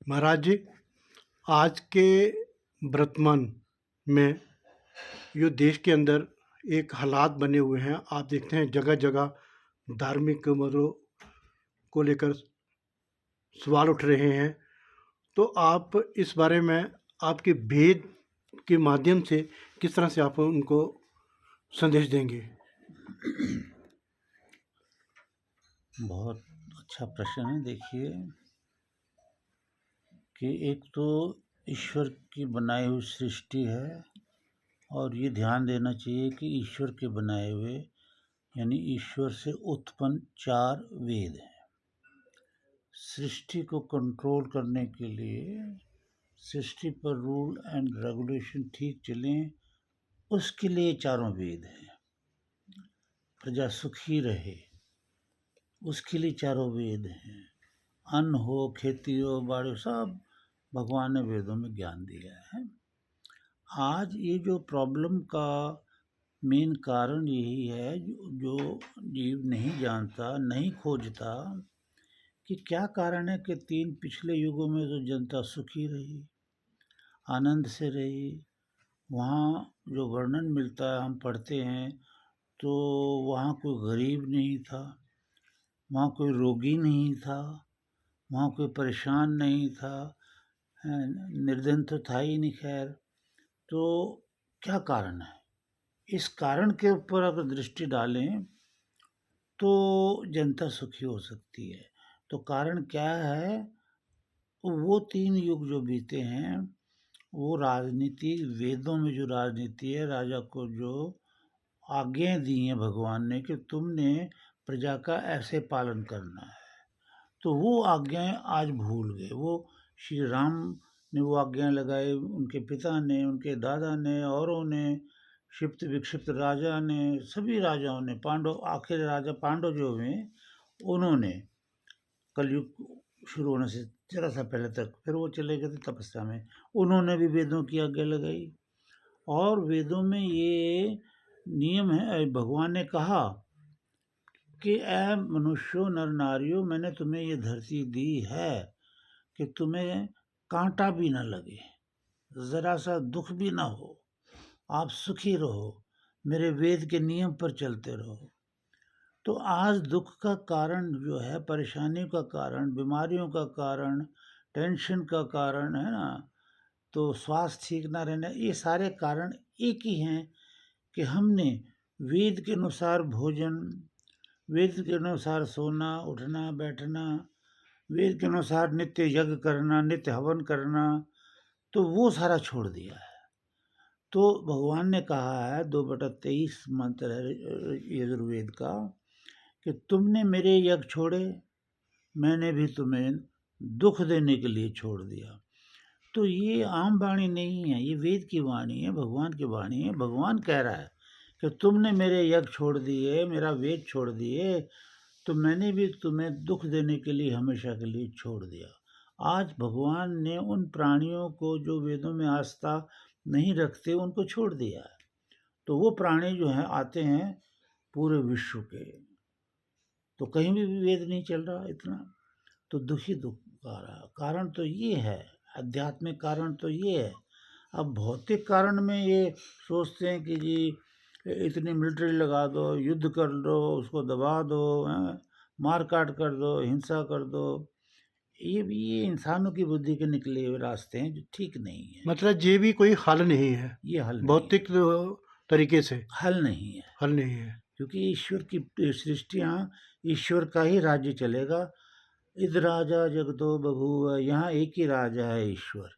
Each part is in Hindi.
महाराज जी, आज के वर्तमान में जो देश के अंदर एक हालात बने हुए हैं, आप देखते हैं जगह जगह धार्मिक मदों को लेकर सवाल उठ रहे हैं। तो आप इस बारे में आपके भेद के माध्यम से किस तरह से आप उनको संदेश देंगे? बहुत अच्छा प्रश्न है। देखिए कि एक तो ईश्वर की बनाई हुई सृष्टि है, और ये ध्यान देना चाहिए कि ईश्वर के बनाए हुए यानी ईश्वर से उत्पन्न 4 वेद हैं। सृष्टि को कंट्रोल करने के लिए, सृष्टि पर रूल एंड रेगुलेशन ठीक चलें, उसके लिए चारों वेद हैं। प्रजा सुखी रहे, उसके लिए चारों वेद हैं। अन्न हो, खेती हो, बाड़ी हो, सब भगवान ने वेदों में ज्ञान दिया है। आज ये जो प्रॉब्लम का मेन कारण यही है, जो जीव नहीं जानता, नहीं खोजता कि क्या कारण है कि 3 पिछले युगों में तो जनता सुखी रही, आनंद से रही। वहाँ जो वर्णन मिलता है, हम पढ़ते हैं, तो वहाँ कोई गरीब नहीं था, वहाँ कोई रोगी नहीं था, वहाँ कोई परेशान नहीं था, निर्धन तो था ही नहीं। खैर, तो क्या कारण है? इस कारण के ऊपर अगर दृष्टि डालें तो जनता सुखी हो सकती है। तो कारण क्या है? वो 3 युग जो बीते हैं, वो राजनीति, वेदों में जो राजनीति है, राजा को जो आज्ञाएं दी हैं भगवान ने कि तुमने प्रजा का ऐसे पालन करना है, तो वो आज्ञाएं आज भूल गए। वो श्री राम ने वो आज्ञाएं लगाई, उनके पिता ने, उनके दादा ने, औरों ने, क्षिप्त विक्षिप्त राजा ने, सभी राजाओं ने, पांडव, आखिर राजा पांडव जो हुए, उन्होंने कलयुग शुरू होने से जरा सा पहले तक, फिर वो चले गए थे तपस्या में, उन्होंने भी वेदों की आज्ञा लगाई। और वेदों में ये नियम है, भगवान ने कहा कि ऐ मनुष्यों, नर नारियों, मैंने तुम्हें ये धरती दी है कि तुम्हें कांटा भी ना लगे, जरा सा दुख भी ना हो, आप सुखी रहो, मेरे वेद के नियम पर चलते रहो। तो आज दुख का कारण जो है, परेशानी का कारण, बीमारियों का कारण, टेंशन का कारण है ना, तो स्वास्थ्य ठीक ना रहना, ये सारे कारण एक ही हैं कि हमने वेद के अनुसार भोजन, वेद के अनुसार सोना, उठना, बैठना, वेद के अनुसार नित्य यज्ञ करना, नित्य हवन करना, तो वो सारा छोड़ दिया है। तो भगवान ने कहा है, 2/23 मंत्र है यजुर्वेद का, कि तुमने मेरे यज्ञ छोड़े, मैंने भी तुम्हें दुख देने के लिए छोड़ दिया। तो ये आम वाणी नहीं है, ये वेद की वाणी है, भगवान की वाणी है। भगवान कह रहा है कि तुमने मेरे यज्ञ छोड़ दिए, मेरा वेद छोड़ दिए, तो मैंने भी तुम्हें दुख देने के लिए हमेशा के लिए छोड़ दिया। आज भगवान ने उन प्राणियों को जो वेदों में आस्था नहीं रखते, उनको छोड़ दिया है। तो वो प्राणी जो हैं आते हैं पूरे विश्व के, तो कहीं भी वेद नहीं चल रहा इतना, तो दुखी दुख आ रहा। कारण तो ये है, आध्यात्मिक कारण तो ये है। अब भौतिक कारण में ये सोचते हैं कि जी इतनी मिलिट्री लगा दो, युद्ध कर दो, उसको दबा दो, मार काट कर दो, हिंसा कर दो, ये इंसानों की बुद्धि के निकले हुए रास्ते हैं जो ठीक नहीं है। मतलब ये भी कोई हल नहीं है, ये हल नहीं भौतिक तरीके से है, हल नहीं है, हल नहीं है। क्योंकि ईश्वर की सृष्टि, यहाँ ईश्वर का ही राज्य चलेगा। इद राजा जगतो बभूव, यहाँ एक ही राजा है ईश्वर,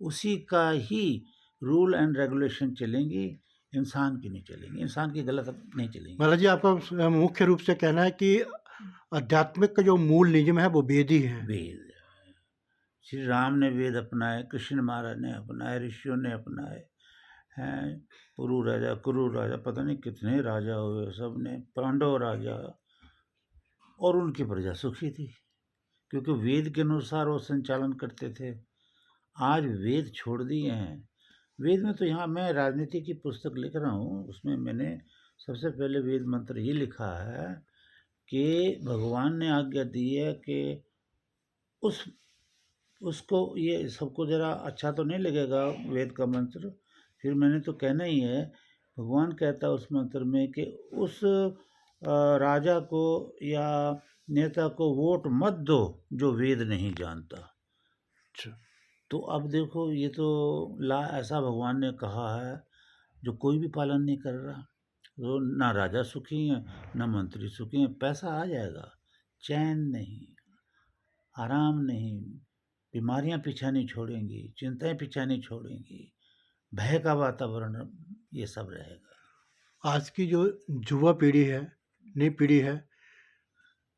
उसी का ही रूल एंड रेगुलेशन चलेंगी, इंसान की नहीं चलेंगी, इंसान की गलत नहीं चलेंगी। महाराज जी, आपका मुख्य रूप से कहना है कि आध्यात्मिक का जो मूल नियम है वो वेद ही है। वेद, श्री राम ने वेद अपनाए, कृष्ण महाराज ने अपनाए, ऋषियों ने अपनाए हैं। कुरु राजा, पता नहीं कितने राजा हुए, सब ने, पांडव राजा, और उनकी प्रजा सुखी थी, क्योंकि वेद के अनुसार वो संचालन करते थे। आज वेद छोड़ दिए हैं। वेद में तो, यहाँ मैं राजनीति की पुस्तक लिख रहा हूँ, उसमें मैंने सबसे पहले वेद मंत्र ये लिखा है कि भगवान ने आज्ञा दी है कि उस उसको ये सबको ज़रा अच्छा तो नहीं लगेगा वेद का मंत्र, फिर मैंने तो कहना ही है। भगवान कहता है उस मंत्र में कि उस राजा को या नेता को वोट मत दो जो वेद नहीं जानता। अच्छा। तो अब देखो ये तो ला ऐसा भगवान ने कहा है जो कोई भी पालन नहीं कर रहा। तो ना राजा सुखी हैं, ना मंत्री सुखी हैं। पैसा आ जाएगा, चैन नहीं, आराम नहीं, बीमारियां पीछा नहीं छोड़ेंगी, चिंताएं पीछा नहीं छोड़ेंगी, भय का वातावरण ये सब रहेगा। आज की जो युवा पीढ़ी है, नई पीढ़ी है,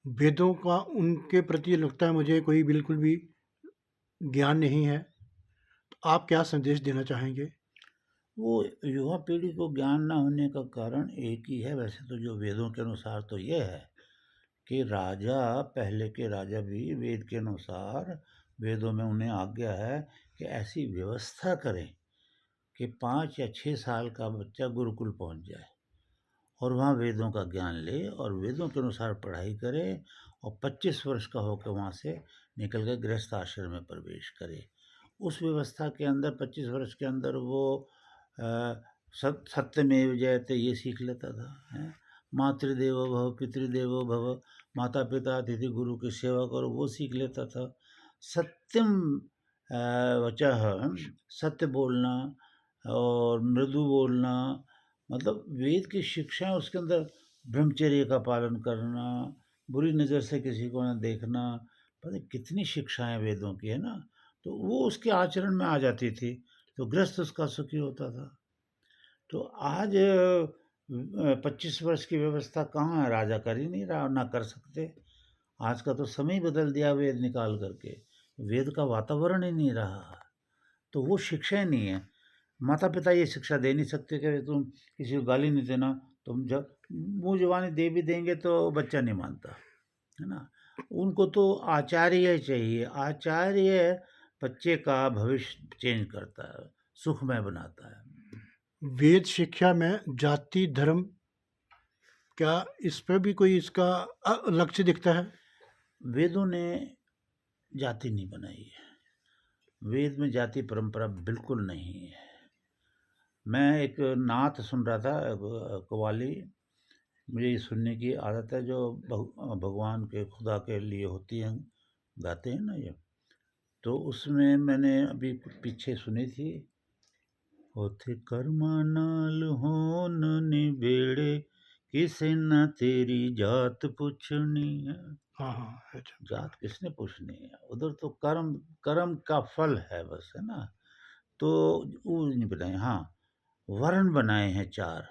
वेदों का उनके प्रति लगता है मुझे कोई बिल्कुल भी ज्ञान नहीं है। तो आप क्या संदेश देना चाहेंगे? वो युवा पीढ़ी को ज्ञान ना होने का कारण एक ही है, वैसे तो जो वेदों के अनुसार तो ये है कि राजा, पहले के राजा भी वेद के अनुसार, वेदों में उन्हें आज्ञा है कि ऐसी व्यवस्था करें कि 5 या 6 साल का बच्चा गुरुकुल पहुंच जाए और वहाँ वेदों का ज्ञान ले और वेदों के अनुसार पढ़ाई करे और 25 वर्ष का होकर वहाँ से निकल कर गृहस्थ आश्रम में प्रवेश करे। उस व्यवस्था के अंदर 25 वर्ष के अंदर वो सत्यमेव जयते ये सीख लेता था, हैं। मातृदेवो भव, पितृदेवो भव, माता पिता अतिथि गुरु की सेवा करो, वो सीख लेता था। सत्यम वचः, सत्य बोलना और मृदु बोलना, मतलब वेद की शिक्षाएं उसके अंदर, ब्रह्मचर्य का पालन करना, बुरी नज़र से किसी को न देखना, पता नहीं कितनी शिक्षाएं वेदों की है ना। तो वो उसके आचरण में आ जाती थी, तो गृहस्थ उसका सुखी होता था। तो आज 25 वर्ष की व्यवस्था कहाँ है, राजा कर ही नहीं रहा, ना कर सकते। आज का तो समय ही बदल दिया वेद निकाल करके, वेद का वातावरण ही नहीं रहा, तो वो शिक्षा ही नहीं है। माता पिता ये शिक्षा दे नहीं सकते कि तुम किसी को गाली नहीं देना, तुम जब मुँह जुबानी दे भी देंगे तो बच्चा नहीं मानता, है ना। उनको तो आचार्य चाहिए, आचार्य बच्चे का भविष्य चेंज करता है, सुखमय बनाता है। वेद शिक्षा में जाति धर्म, क्या इस पे भी कोई इसका लक्ष्य दिखता है? वेदों ने जाति नहीं बनाई है, वेद में जाति परंपरा बिल्कुल नहीं है। मैं एक नात सुन रहा था, कव्वाली, मुझे ये सुनने की आदत है जो भगवान के खुदा के लिए होती हैं, गाते हैं ना ये। तो उसमें मैंने अभी पीछे सुनी थी, होथे कर्मा नाल होन निबेड़े, किसे न तेरी जात पूछनी है। हाँ, हाँ, अच्छा। जात किसने पूछनी है, उधर तो कर्म, कर्म का फल है बस, है ना। तो वो नहीं बताए। हाँ, वर्ण बनाए हैं 4,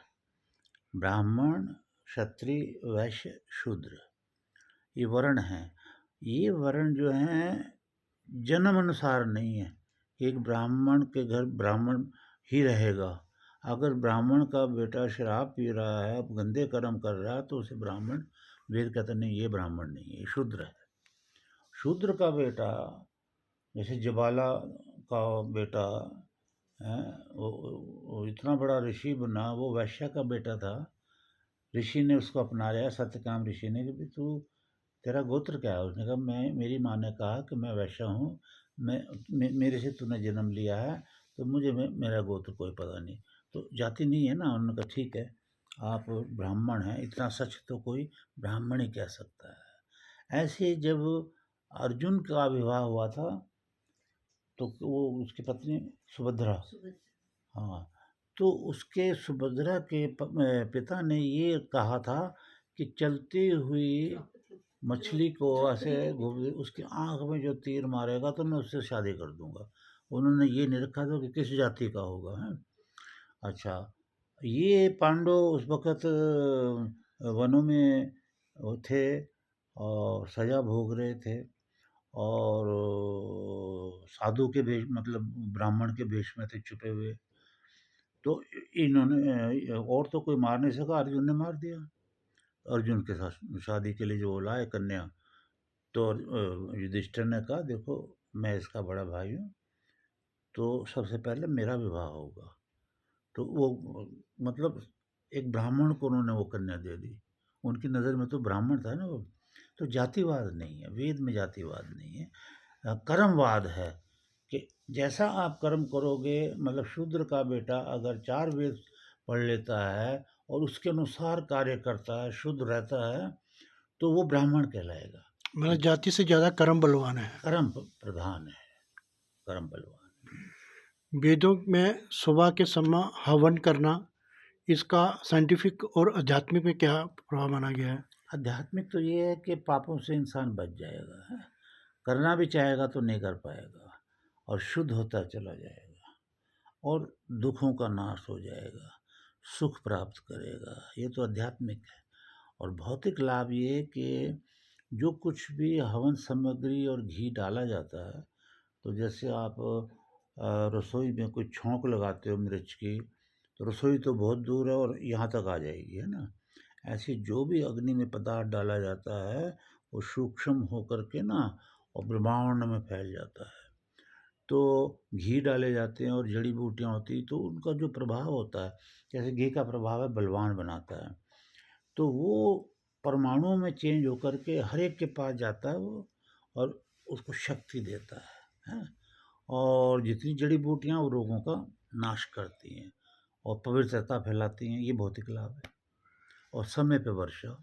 ब्राह्मण, क्षत्रिय, वैश्य, शूद्र, ये वर्ण हैं। ये वर्ण जो हैं जन्म अनुसार नहीं है कि एक ब्राह्मण के घर ब्राह्मण ही रहेगा। अगर ब्राह्मण का बेटा शराब पी रहा है, गंदे कर्म कर रहा है, तो उसे ब्राह्मण, वेद कहते नहीं, ये ब्राह्मण नहीं है, ये शूद्र है। शूद्र का बेटा, जैसे जबाला का बेटा है, वो इतना बड़ा ऋषि बना, वो वैश्य का बेटा था। ऋषि ने उसको अपना लिया, सत्यकाम ऋषि ने, कि भी तू, तेरा गोत्र क्या है? उसने कहा, मैं, मेरी माँ ने कहा कि मैं वैश्य हूँ, मेरे से तूने जन्म लिया है, तो मुझे मेरा गोत्र कोई पता नहीं। तो जाति नहीं है ना। उन्होंने कहा ठीक है, आप ब्राह्मण हैं, इतना सच तो कोई ब्राह्मण ही कह सकता है। ऐसे जब अर्जुन का विवाह हुआ था, तो वो उसकी पत्नी सुभद्रा, हाँ, तो उसके सुभद्रा के पिता ने ये कहा था कि चलती हुई मछली को ऐसे उसकी आंख में जो तीर मारेगा तो मैं उससे शादी कर दूंगा। उन्होंने ये नहीं रखा था कि किस जाति का होगा, है। अच्छा, ये पांडव उस वक़्त वनों में वो थे और सज़ा भोग रहे थे और साधु के वेश, मतलब ब्राह्मण के वेश में थे छुपे हुए। तो इन्होंने, और तो कोई मार नहीं सका, अर्जुन ने मार दिया। अर्जुन के साथ शादी के लिए जो वो लाए कन्या, तो युधिष्ठिर ने कहा देखो मैं इसका बड़ा भाई हूँ, तो सबसे पहले मेरा विवाह होगा। तो वो, मतलब एक ब्राह्मण को उन्होंने वो कन्या दे दी। उनकी नज़र में तो ब्राह्मण था ना वो। तो जातिवाद नहीं है, वेद में जातिवाद नहीं है। कर्मवाद है कि जैसा आप कर्म करोगे, मतलब शूद्र का बेटा अगर 4 वेद पढ़ लेता है और उसके अनुसार कार्य करता है, शुद्ध रहता है, तो वो ब्राह्मण कहलाएगा। मतलब जाति से ज़्यादा कर्म बलवान है। कर्म प्रधान है, कर्म बलवान। वेदों में सुबह के समय हवन करना, इसका साइंटिफिक और आध्यात्मिक में क्या प्रभाव माना गया है? आध्यात्मिक तो ये है कि पापों से इंसान बच जाएगा, है? करना भी चाहेगा तो नहीं कर पाएगा और शुद्ध होता चला जाएगा और दुखों का नाश हो जाएगा, सुख प्राप्त करेगा। ये तो आध्यात्मिक है। और भौतिक लाभ ये कि जो कुछ भी हवन सामग्री और घी डाला जाता है, तो जैसे आप रसोई में कोई छौंक लगाते हो मिर्च की, तो रसोई तो बहुत दूर है और यहाँ तक आ जाएगी, है ना? ऐसे जो भी अग्नि में पदार्थ डाला जाता है, वो सूक्ष्म होकर के ना और ब्रह्मांड में फैल जाता है। तो घी डाले जाते हैं और जड़ी बूटियाँ होती हैं, तो उनका जो प्रभाव होता है, जैसे घी का प्रभाव है बलवान बनाता है, तो वो परमाणुओं में चेंज होकर के हर एक के पास जाता है वो और उसको शक्ति देता है? और जितनी जड़ी बूटियाँ वो रोगों का नाश करती हैं और पवित्रता फैलाती हैं, ये भौतिक लाभ है। और समय पे वर्षा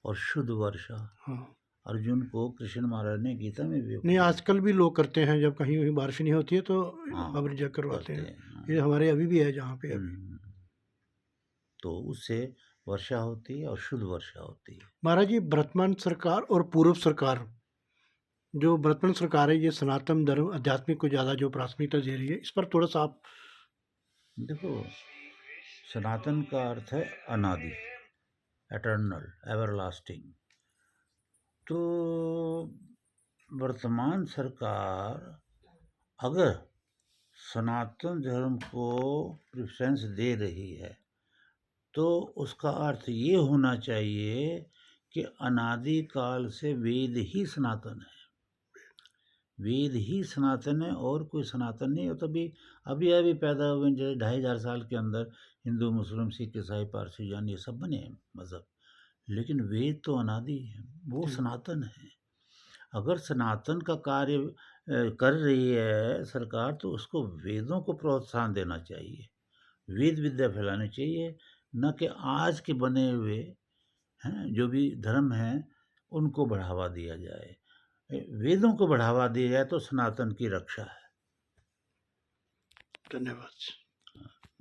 और शुद्ध वर्षा, हाँ। अर्जुन को कृष्ण महाराज ने गीता में भी नहीं, उपदेश आजकल भी लोग करते हैं, जब कहीं कहीं बारिश नहीं होती है तो हाँ, हवन जग करवाते करते हैं। हैं, ये हमारे अभी भी है जहाँ पे अभी। हुँ। तो उससे वर्षा होती है और शुद्ध वर्षा होती है। महाराज जी, वर्तमान सरकार और पूर्व सरकार, जो वर्तमान सरकार है, ये सनातन धर्म आध्यात्मिक को ज़्यादा जो प्राथमिकता दे रही है, इस पर थोड़ा सा आप। देखो, सनातन का अर्थ है अनादि, एटर्नल, एवरलास्टिंग। तो वर्तमान सरकार अगर सनातन धर्म को प्रेफ़रेंस दे रही है, तो उसका अर्थ ये होना चाहिए कि अनादि काल से वेद ही सनातन है। वेद ही सनातन है और कोई सनातन नहीं है। तभी अभी पैदा हुए जैसे 2500 साल के अंदर हिंदू, मुस्लिम, सिख, ईसाई, पारसी, जैन ये सब बने हैं मज़हब। लेकिन वेद तो अनादि है, वो सनातन है। अगर सनातन का कार्य कर रही है सरकार, तो उसको वेदों को प्रोत्साहन देना चाहिए, वेद विद्या फैलानी चाहिए, न कि आज के बने हुए हैं जो भी धर्म हैं उनको बढ़ावा दिया जाए। वेदों को बढ़ावा दिया जाए तो सनातन की रक्षा है। धन्यवाद।